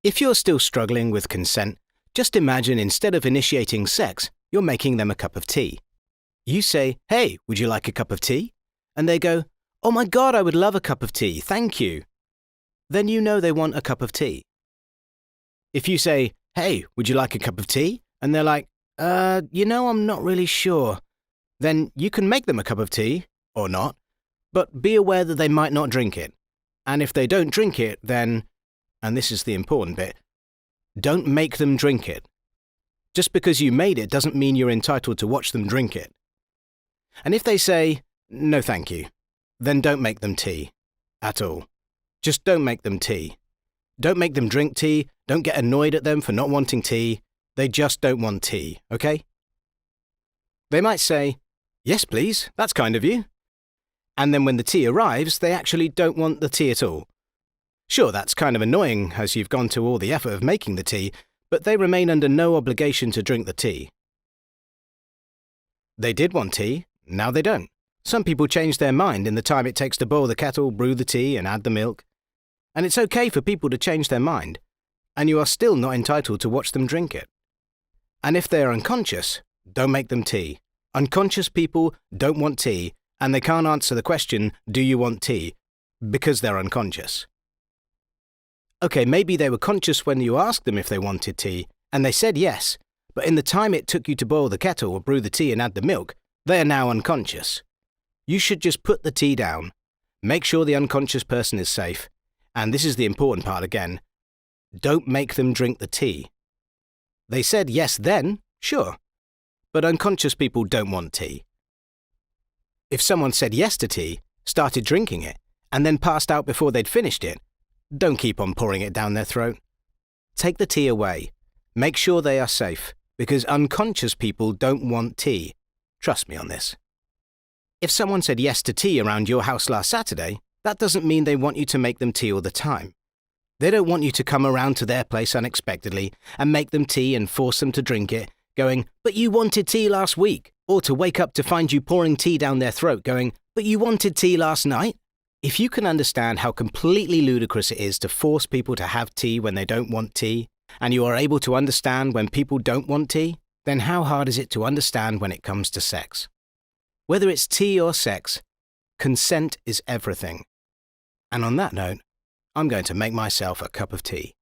If you're still struggling with consent, just imagine instead of initiating sex, you're making them a cup of tea. You say, "Hey, would you like a cup of tea?" And they go, "Oh my God, I would love a cup of tea, thank you." Then you know they want a cup of tea. If you say, "Hey, would you like a cup of tea?" And they're like, I'm not really sure. Then you can make them a cup of tea, or not, but be aware that they might not drink it. And if they don't drink it, then, and this is the important bit, don't make them drink it. Just because you made it doesn't mean you're entitled to watch them drink it. And if they say, "No thank you," then don't make them tea. At all. Just don't make them tea. Don't make them drink tea, don't get annoyed at them for not wanting tea. They just don't want tea, okay? They might say, "Yes please, that's kind of you." And then when the tea arrives, they actually don't want the tea at all. Sure, that's kind of annoying as you've gone to all the effort of making the tea, but they remain under no obligation to drink the tea. They did want tea, now they don't. Some people change their mind in the time it takes to boil the kettle, brew the tea, and add the milk. And it's okay for people to change their mind, and you are still not entitled to watch them drink it. And if they are unconscious, don't make them tea. Unconscious people don't want tea, and they can't answer the question, "Do you want tea?" because they're unconscious. Okay, maybe they were conscious when you asked them if they wanted tea, and they said yes, but in the time it took you to boil the kettle or brew the tea and add the milk, they are now unconscious. You should just put the tea down, make sure the unconscious person is safe, and this is the important part again, don't make them drink the tea. They said yes then, sure, but unconscious people don't want tea. If someone said yes to tea, started drinking it, and then passed out before they'd finished it, don't keep on pouring it down their throat. Take the tea away. Make sure they are safe, because unconscious people don't want tea. Trust me on this. If someone said yes to tea around your house last Saturday, that doesn't mean they want you to make them tea all the time. They don't want you to come around to their place unexpectedly and make them tea and force them to drink it, going, "But you wanted tea last week," or to wake up to find you pouring tea down their throat going, "But you wanted tea last night." If you can understand how completely ludicrous it is to force people to have tea when they don't want tea, and you are able to understand when people don't want tea, then how hard is it to understand when it comes to sex? Whether it's tea or sex, consent is everything. And on that note, I'm going to make myself a cup of tea.